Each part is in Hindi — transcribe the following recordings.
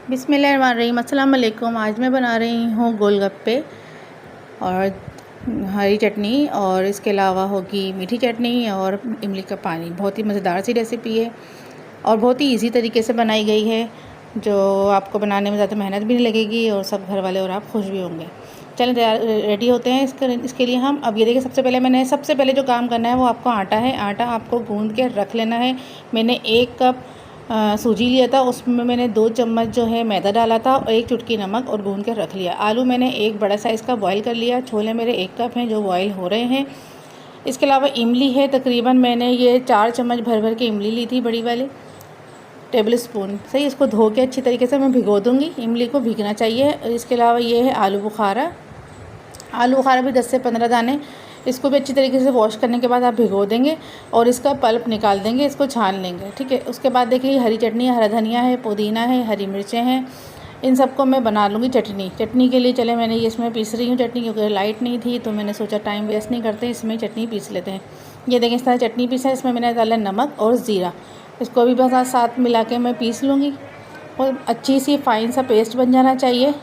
बिस्मिल्लाहिर्रहमानिर्रहीम। अस्सलाम वालेकुम। आज मैं बना रही हूँ गोलगप्पे और हरी चटनी, और इसके अलावा होगी मीठी चटनी और इमली का पानी। बहुत ही मज़ेदार सी रेसिपी है और बहुत ही इजी तरीके से बनाई गई है, जो आपको बनाने में ज़्यादा मेहनत भी नहीं लगेगी और सब घर वाले और आप खुश भी होंगे। चलें तैयार रेडी होते हैं इसके लिए हम। अब ये देखिए, सबसे पहले जो काम करना है वो आपको आटा है। आटा आपको गूँध के रख लेना है। मैंने 1 कप सूजी लिया था, उसमें मैंने 2 चम्मच जो है मैदा डाला था और 1 चुटकी नमक, और गूँध के रख लिया। आलू मैंने 1 बड़ा साइज़ का बॉईल कर लिया। छोले मेरे 1 कप हैं जो बॉईल हो रहे हैं। इसके अलावा इमली है, तकरीबन मैंने ये 4 चम्मच भर के इमली ली थी, बड़ी वाली, टेबल स्पून सही। इसको धो के अच्छी तरीके से मैं भिगो दूँगी। इमली को भीगना चाहिए। इसके अलावा ये है आलू बुखारा भी 10 से 15 दाने। इसको भी अच्छी तरीके से वॉश करने के बाद आप भिगो देंगे और इसका पल्प निकाल देंगे, इसको छान लेंगे, ठीक है। उसके बाद देखिए, हरी चटनी है, हरा धनिया है, पुदीना है, हरी मिर्चें हैं। इन सबको मैं बना लूँगी चटनी के लिए। चले, मैंने ये इसमें पीस रही हूँ चटनी, क्योंकि लाइट नहीं थी तो मैंने सोचा टाइम वेस्ट नहीं करते, इसमें चटनी पीस लेते हैं। ये देखें, इस तरह चटनी पीसा है। इसमें मैंने डाला नमक और ज़ीरा। इसको भी बस साथ मिला के मैं पीस लूँगी और अच्छी सी फाइन सा पेस्ट बन जाना चाहिए।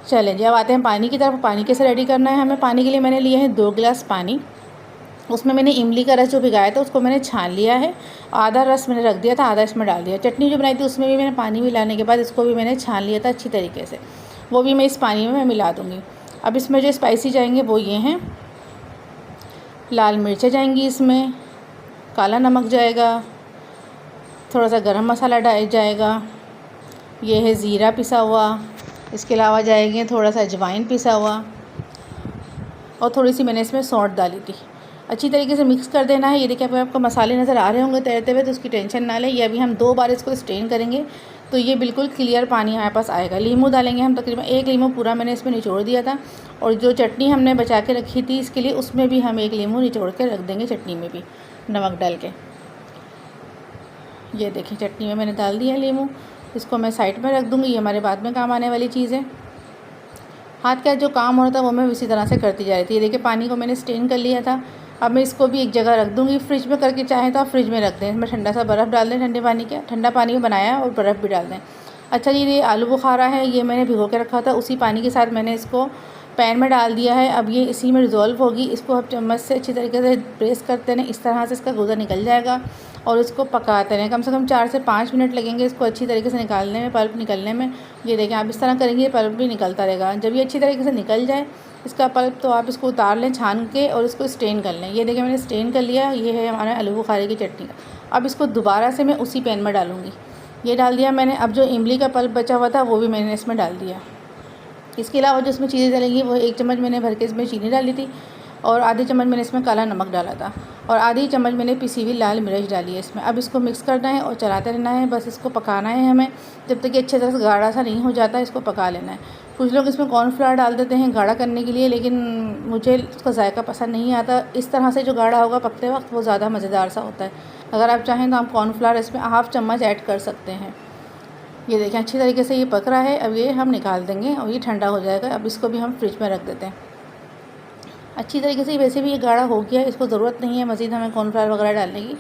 चलें जी, अब आते हैं पानी की तरफ। पानी कैसे रेडी करना है हमें। पानी के लिए मैंने लिए हैं 2 गिलास पानी। उसमें मैंने इमली का रस जो भिगाया था उसको मैंने छान लिया है। आधा रस मैंने रख दिया था, आधा इसमें डाल दिया। चटनी जो बनाई थी उसमें भी मैंने पानी मिलाने के बाद इसको भी मैंने छान लिया था अच्छी तरीके से। वो भी मैं इस पानी में मिला दूँगी। अब इसमें जो स्पाइसी जाएंगे वो ये हैं, लाल मिर्चें जाएंगी, इसमें काला नमक जाएगा, थोड़ा सा गरम मसाला जाएगा, ये है ज़ीरा पिसा हुआ। इसके अलावा जाएंगे थोड़ा सा अजवाइन पिसा हुआ, और थोड़ी सी मैंने इसमें सौंठ डाली थी। अच्छी तरीके से मिक्स कर देना है। ये देखिए, आपको मसाले नज़र आ रहे होंगे तैरते हुए, तो उसकी टेंशन ना लें। ये अभी हम 2 बार इसको स्ट्रेन करेंगे तो ये बिल्कुल क्लियर पानी हमारे पास आएगा। नींबू डालेंगे हम, तकरीबन 1 नींबू पूरा मैंने इसमें निचोड़ दिया था। और जो चटनी हमने बचा के रखी थी इसके लिए, उसमें भी हम 1 नींबू निचोड़ के रख देंगे, चटनी में भी नमक डाल के। ये देखिए, चटनी में मैंने डाल दिया नींबू। इसको मैं साइड में रख दूँगी, ये हमारे बाद में काम आने वाली चीज़ है। हाथ का जो काम हो रहा था वो मैं इसी तरह से करती जा रही थी। ये देखिए, पानी को मैंने स्ट्रेन कर लिया था। अब मैं इसको भी एक जगह रख दूँगी। फ्रिज में करके चाहें तो आप फ्रिज में रख दें। इसमें ठंडा सा बर्फ़ डाल दें, ठंडा पानी में बनाया है और बर्फ़ भी डाल दें। अच्छा जी, ये आलू बुखारा है, ये मैंने भिगो के रखा था, उसी पानी के साथ मैंने इसको पैन में डाल दिया है। अब ये इसी में डिज़ोल्व होगी। इसको आप चम्मच से अच्छी तरीके से प्रेस करते रहें, इस तरह से इसका गूदा निकल जाएगा। और इसको पकाते रहें, कम से कम 4 से 5 मिनट लगेंगे इसको अच्छी तरीके से निकालने में, पल्प निकलने में। ये देखें, आप इस तरह करेंगे पल्प भी निकलता रहेगा। जब ये अच्छी तरीके से निकल जाए इसका पल्प, तो आप इसको उतार लें छान के और इसको स्ट्रेन कर लें। ये देखिए, मैंने स्ट्रेन कर लिया। ये है हमारा आलू बुखारे की चटनी। अब इसको दोबारा से मैं उसी पैन में डालूँगी। ये डाल दिया मैंने। अब जो इमली का पल्प बचा हुआ था वो भी मैंने इसमें डाल दिया। इसके अलावा जो इसमें चीज़ें डलेंगी वो 1 चम्मच मैंने भर के इसमें चीनी डाली थी, और आधी चम्मच मैंने इसमें काला नमक डाला था, और आधी चम्मच मैंने पिसी हुई लाल मिर्च डाली है इसमें। अब इसको मिक्स करना है और चलाते रहना है, बस इसको पकाना है हमें जब तक कि अच्छे तरह से गाढ़ा सा नहीं हो जाता। इसको पका लेना है। कुछ लोग इसमें कॉर्नफ्लावर डाल देते हैं गाढ़ा करने के लिए, लेकिन मुझे उसका जायका पसंद नहीं आता। इस तरह से जो गाढ़ा होगा पकते वक्त वो ज़्यादा मज़ेदार सा होता है। अगर आप चाहें तो आप कॉर्नफ्लावर इसमें ½ चम्मच ऐड कर सकते हैं। ये देखें, अच्छी तरीके से ये पक रहा है। अब ये हम निकाल देंगे और ये ठंडा हो जाएगा। अब इसको भी हम फ्रिज में रख देते हैं अच्छी तरीके से। वैसे भी ये गाढ़ा हो गया, इसको ज़रूरत नहीं है मज़ीद हमें कॉर्नफ्लावर वगैरह डालने की,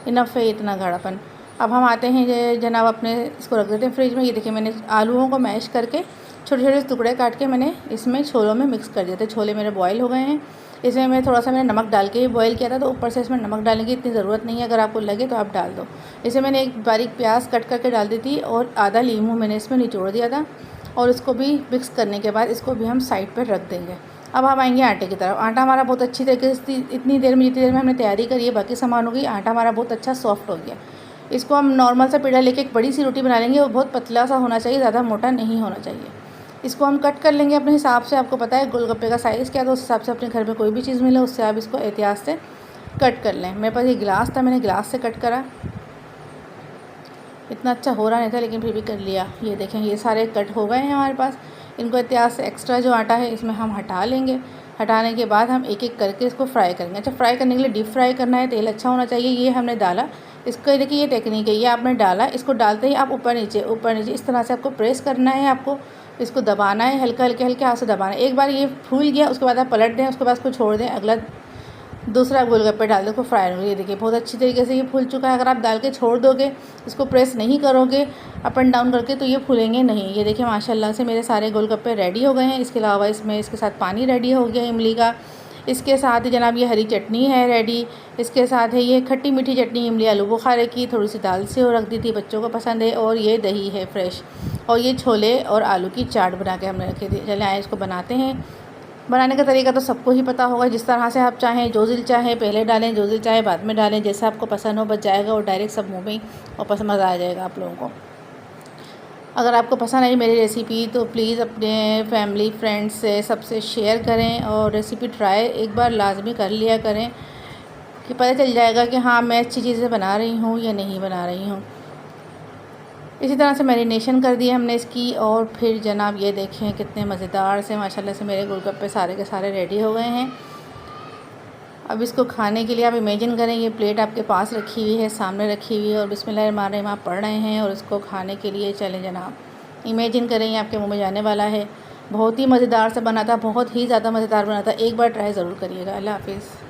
इनफ है इतना गाढ़ापन। अब हम आते हैं ये जनाब अपने, इसको रख देते हैं फ्रिज में। ये देखिए, मैंने आलूओं को मैश करके छोटे छोटे टुकड़े काट के मैंने इसमें छोलों में मिक्स कर दिया था। छोले मेरे बॉयल हो गए हैं। इसमें मैं थोड़ा सा मैंने नमक डाल के बॉयल किया था, तो ऊपर से इसमें नमक डालने की इतनी ज़रूरत नहीं है, अगर आपको लगे तो आप डाल दो। इसे मैंने 1 बारीक प्याज कट करके डाल दी थी, और आधा नींबू मैंने इसमें निचोड़ दिया था। और इसको भी मिक्स करने के बाद इसको भी हम साइड पर रख देंगे। अब हम आएंगे आटे की तरफ। आटा हमारा बहुत अच्छी तरीके से जितनी देर में हमने तैयारी करी है बाकी सामानों की, आटा हमारा बहुत अच्छा सॉफ्ट हो गया। इसको हम नॉर्मल सा पेड़ा लेके एक बड़ी सी रोटी बना लेंगे, और बहुत पतला सा होना चाहिए, ज़्यादा मोटा नहीं होना चाहिए। इसको हम कट कर लेंगे अपने हिसाब से। आपको पता है गोलगप्पे का साइज़ क्या है, तो उस हिसाब से अपने घर में कोई भी चीज़ मिले उससे आप इसको एहतियात से कट कर लें। मेरे पास ये गिलास था, मैंने गिलास से कट करा। इतना अच्छा हो रहा नहीं था लेकिन फिर भी कर लिया। ये देखें, ये सारे कट हो गए हैं हमारे पास। इनको एहतियात से एक्स्ट्रा जो आटा है इसमें हम हटा लेंगे। हटाने के बाद हम एक एक करके इसको फ्राई करेंगे। अच्छा, फ्राई करने के लिए डीप फ्राई करना है, तेल अच्छा होना चाहिए। ये हमने डाला, इसको देखिए, ये टेक्निक है, ये आपने डाला, इसको डालते ही आप ऊपर नीचे इस तरह से आपको प्रेस करना है। आपको इसको दबाना है, हल्के हाथ से दबाना है। एक बार ये फूल गया उसके बाद आप पलट दें, उसके बाद इसको छोड़ दें। अगला दूसरा गोलगप्पे डाल दो, फ्राई हो। ये देखिए बहुत अच्छी तरीके से ये फूल चुका है। अगर आप डाल के छोड़ दोगे, इसको प्रेस नहीं करोगे अप एंड डाउन करके, तो ये फूलेंगे नहीं। ये देखिए माशाल्लाह से मेरे सारे गोलगप्पे रेडी हो गए हैं। इसके अलावा इसके साथ पानी रेडी हो गया इमली का। इसके साथ जनाब ये हरी चटनी है रेडी। इसके साथ है ये खट्टी मीठी चटनी इमली आलू बुखारे की, थोड़ी सी दाल से और रख दी थी, बच्चों को पसंद है। और ये दही है फ्रेश, और ये छोले और आलू की चाट बना के हमने रखी थी। चले आए इसको बनाते हैं। बनाने का तरीका तो सबको ही पता होगा, जिस तरह से आप चाहें, जो दिल चाहे पहले डालें, जो दिल चाहे बाद में डालें, जैसा आपको पसंद हो, बच जाएगा और डायरेक्ट सब मुँह में ही वापस मज़ा आ जाएगा आप लोगों को। अगर आपको पसंद आई मेरी रेसिपी तो प्लीज़ अपने फैमिली फ्रेंड्स से सबसे शेयर करें, और रेसिपी ट्राई एक बार लाजमी कर लिया करें कि पता चल जाएगा कि हाँ मैं अच्छी चीज़ें बना रही हूँ या नहीं बना रही हूँ। इसी तरह से मैरिनेशन कर दिया हमने इसकी, और फिर जनाब ये देखें कितने मज़ेदार से माशाल्लाह से मेरे गोलगप्पे सारे के सारे रेडी हो गए हैं। अब इसको खाने के लिए आप इमेजिन करें, ये प्लेट आपके पास रखी हुई है, सामने रखी हुई है, और बिस्मिल्लाहिर्रहमानिर्रहीम आप पढ़ रहे हैं और इसको खाने के लिए चलें जनाब। इमेजिन करें ये आपके मुंह में जाने वाला है। बहुत ही मज़ेदार से बना था, बहुत ही ज़्यादा मज़ेदार बना था। एक बार ट्राई ज़रूर करिएगा। अल्लाह हाफ़िज़।